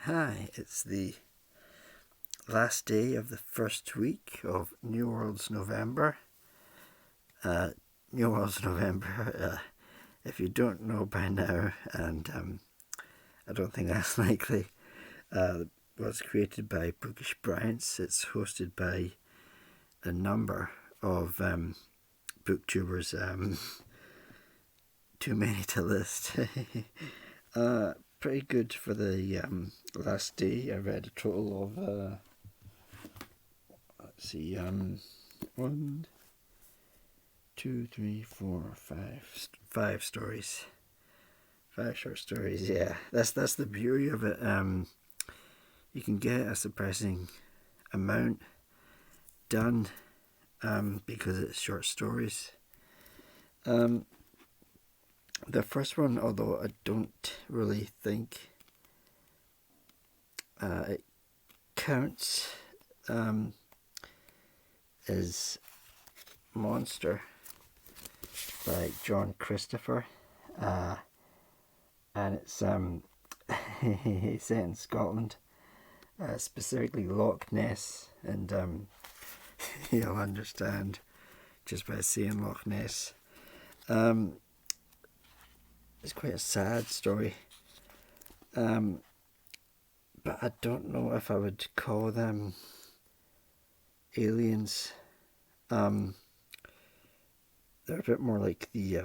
Hi, it's the last day of the first week of New World's November. New World's November, if you don't know by now, and I don't think that's likely, was created by Bookish Bryants. It's hosted by a number of booktubers, too many to list. Pretty good for the last day. I read a total of, let's see, 1, 2, 3, 4, 5 stories. 5 short stories, yeah. That's the beauty of it. You can get a surprising amount done because it's short stories. The first one, although I don't really think it counts, is Monster by John Christopher, and it's set in Scotland, specifically Loch Ness, and you'll understand just by saying Loch Ness. It's quite a sad story, but I don't know if I would call them aliens. They're a bit more like the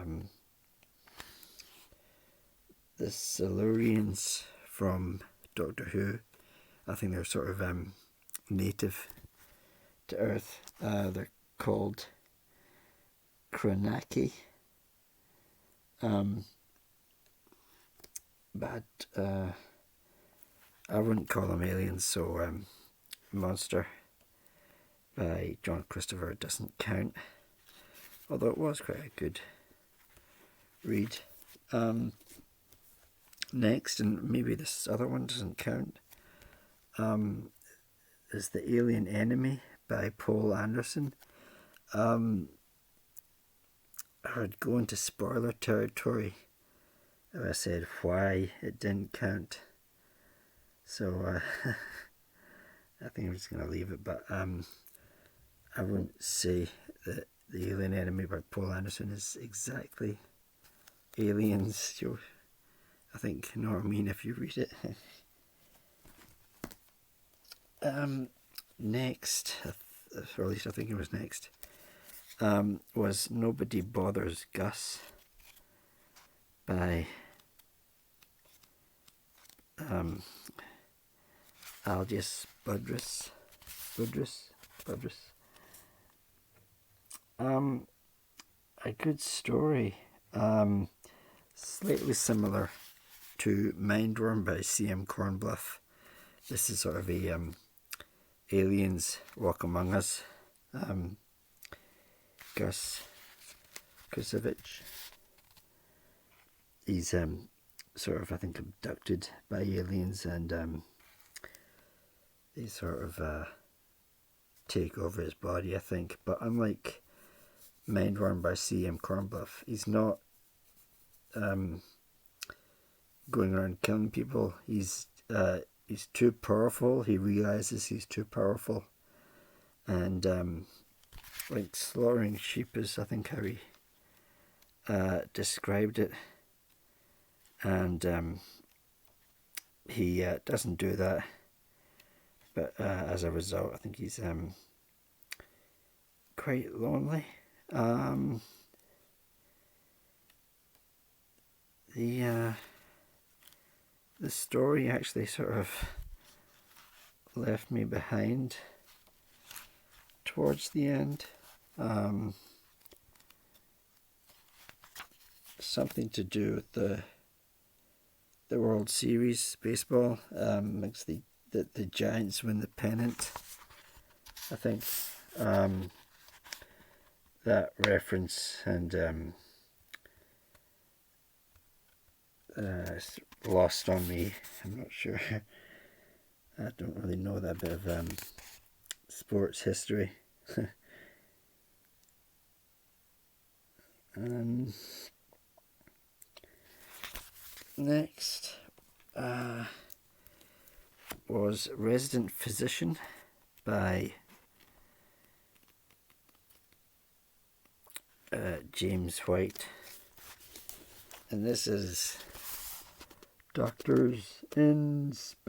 Silurians from Doctor Who. I think they're sort of native to Earth. They're called Kronaki. But I wouldn't call them aliens, so Monster by John Christopher doesn't count, although it was quite a good read. Next, and maybe this other one doesn't count, is The Alien Enemy by Paul Anderson. I would go into spoiler territory if I said why it didn't count, so I think I'm just going to leave it, but I wouldn't say that The Alien Enemy by Paul Anderson is exactly aliens. You'll, I think, know what I mean if you read it. Next, or at least I think it was next, was Nobody Bothers Gus by Algis Budrys. A good story, slightly similar to Mindworm by C.M. Cornbluth. This is sort of a aliens walk among us. Gus Kusevich, he's sort of, I think, abducted by aliens, and they sort of take over his body, I think. But unlike Mindworm by C.M. Cornbluth, he's not going around killing people. He's too powerful. He realizes he's too powerful, and like slaughtering sheep is, I think, how he described it. And he doesn't do that, but as a result, I think he's quite lonely. The story actually sort of left me behind towards the end. Something to do with the World Series baseball. Makes the Giants win the pennant, I think. That reference, and it's lost on me. I'm not sure. I don't really know that bit of sports history. Next, was Resident Physician by James White. And this is Doctors in Space,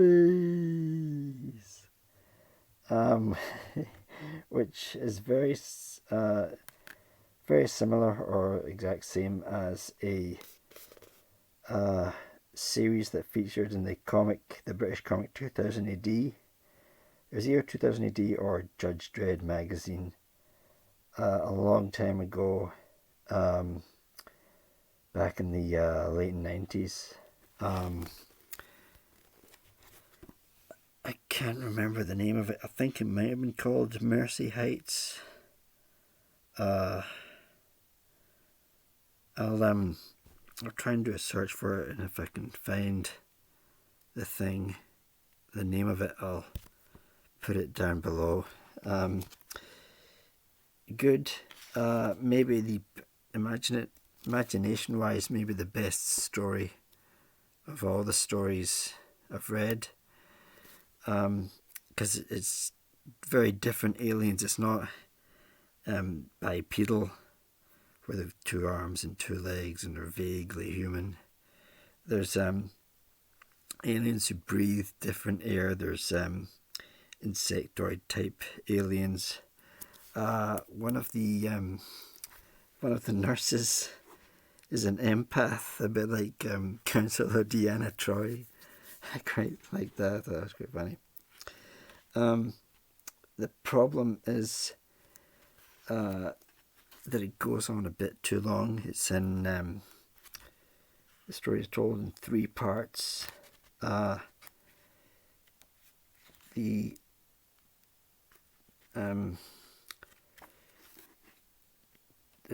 which is very similar or exact same as a series that featured in the British comic 2000 AD. It was either 2000 AD or Judge Dredd magazine a long time ago, back in the late 90s. I can't remember the name of it. I think it might have been called Mercy Heights. I'll try and do a search for it, and if I can find the name of it, I'll put it down below. Good. Maybe the imagination-wise, maybe the best story of all the stories I've read, because it's very different aliens. It's not bipedal, where they have 2 arms and 2 legs and are vaguely human. There's aliens who breathe different air. There's insectoid type aliens. One of the nurses is an empath, a bit like Councillor Deanna Troy. I quite like that. I thought that was quite funny. The problem is that it goes on a bit too long. It's in the story is told in 3 parts. The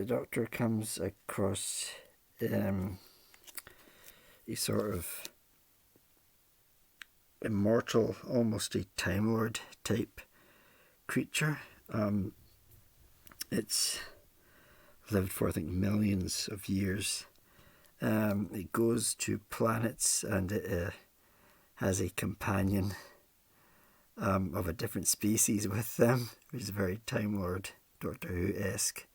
Doctor comes across a sort of immortal, almost a Time Lord type creature. It's lived for, I think, millions of years. It goes to planets, and it has a companion of a different species with them, which is very Time Lord, Doctor Who-esque.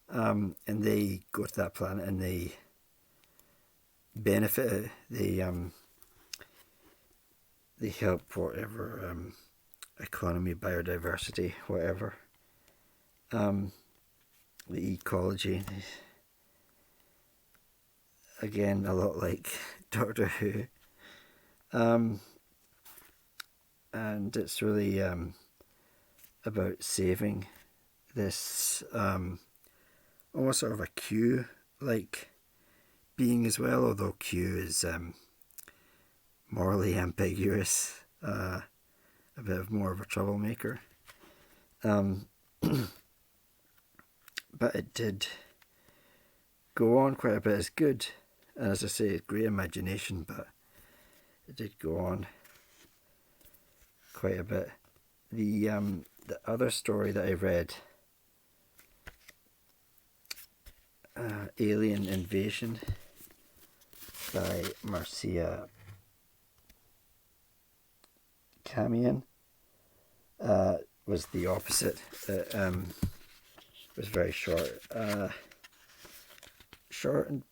And they go to that planet and they benefit it. They help whatever economy, biodiversity, whatever. The ecology. Again, a lot like Doctor Who. And it's really about saving this almost sort of a Q-like being as well, although Q is morally ambiguous, a bit more of a troublemaker. But it did go on quite a bit. It's good, and as I say, great imagination, but it did go on quite a bit. The other story that I read, Alien Invasion by Marcia Kamien, was the opposite. It was very short. Short and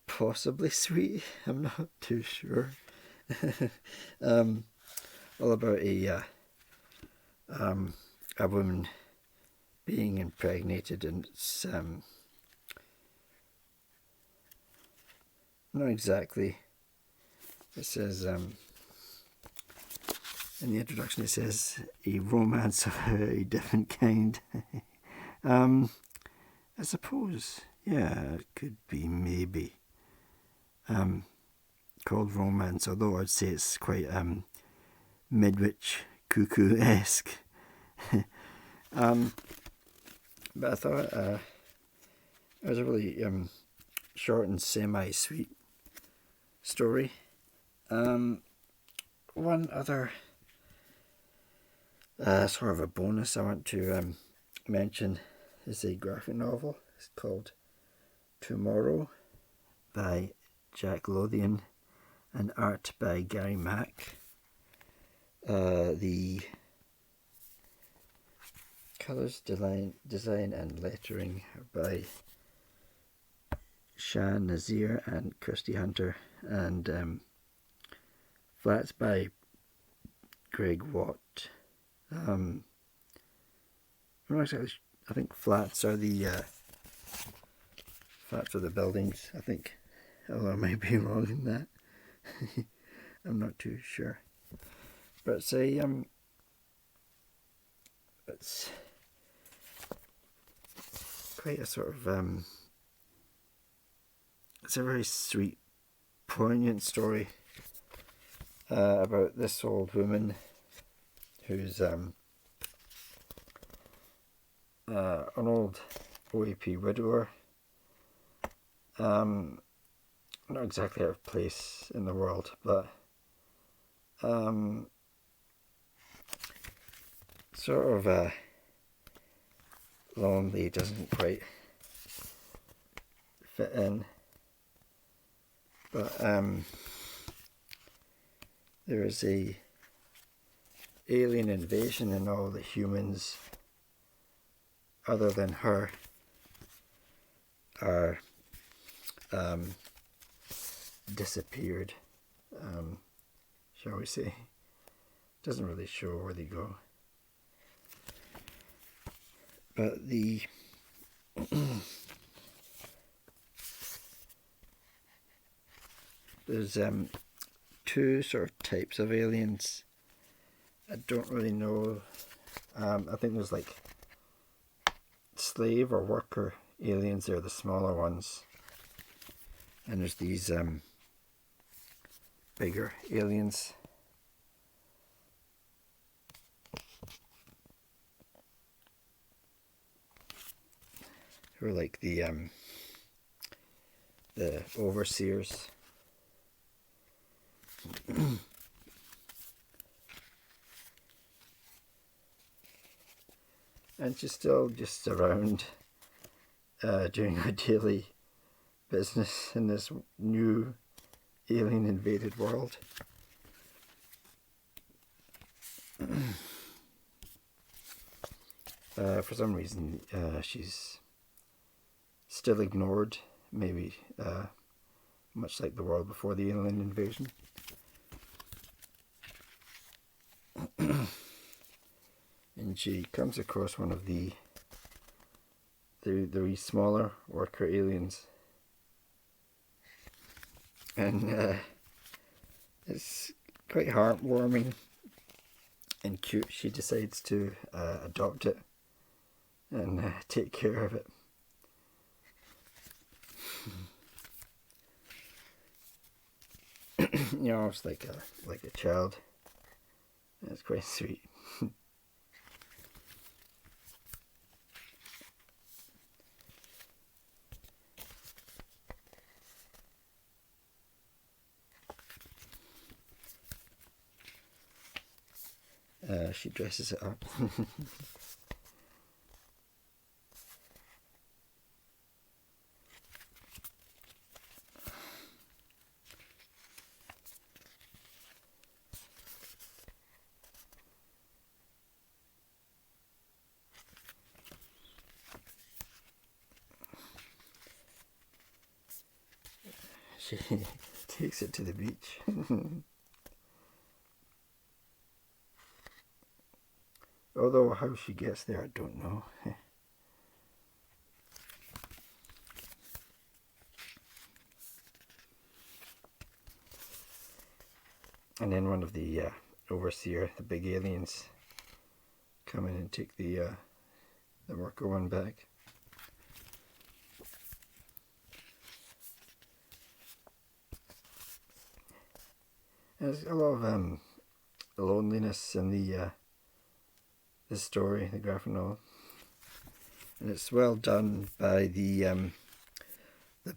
possibly sweet. I'm not too sure. All about a woman being impregnated, and it's not exactly. It says in the introduction, it says a romance of a different kind. I suppose, yeah, it could be maybe called romance, although I'd say it's quite Midwich Cuckoo-esque. But I thought it was a really short and semi-sweet story. One other sort of a bonus I want to mention is a graphic novel. It's called Tomorrow by Jack Lothian and art by Gary Mack. The colours, design and lettering are by Shan Nazir and Kirsty Hunter, and flats by Greg Watt. I'm not exactly. I think flats are the buildings. I think, although I might be wrong in that. I'm not too sure. But it's quite a sort of it's a very sweet, poignant story about this old woman who's an old OAP widower. Not exactly her place in the world, but sort of lonely, doesn't quite fit in. But there is a alien invasion, and all the humans other than her are disappeared, shall we say. Doesn't really show where they go. But there's two sort of types of aliens. I don't really know. I think there's like slave or worker aliens. They're the smaller ones. And there's these bigger aliens. Who are like the overseers. And she's still just around doing her daily business in this new alien invaded world. For some reason she's still ignored, maybe much like the world before the alien invasion. And she comes across one of the smaller worker aliens, and it's quite heartwarming and cute. She decides to adopt it and take care of it. You know, it's like a child. It's quite sweet. She dresses it up. She takes it to the beach. Although how she gets there, I don't know. And then one of the overseer, the big aliens, come in and take the worker one back. There's a lot of loneliness in the story, the graphic novel, and it's well done by the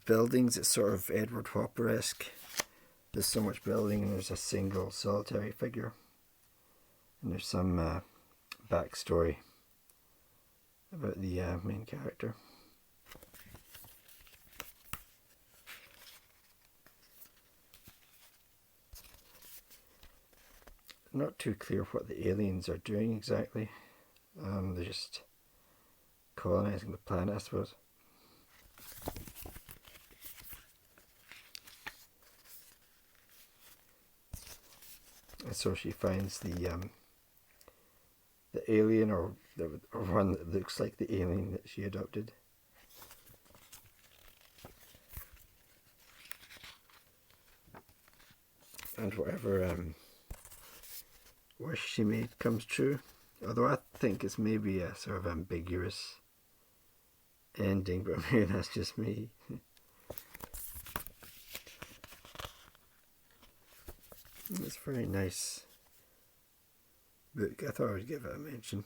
buildings. It's sort of Edward Hopper-esque. There's so much building, and there's a single solitary figure, and there's some backstory about the main character. not too clear what the aliens are doing exactly. They're just colonising the planet, I suppose. And so she finds the alien, or one that looks like the alien that she adopted. And whatever wish she made comes true. Although I think it's maybe a sort of ambiguous ending, but maybe that's just me. It's a very nice book. I thought I would give it a mention.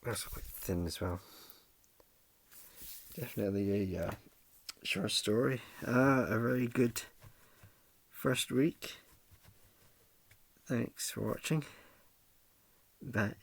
That's quite thin as well. Definitely a short story. A very good first week. Thanks for watching. Bye.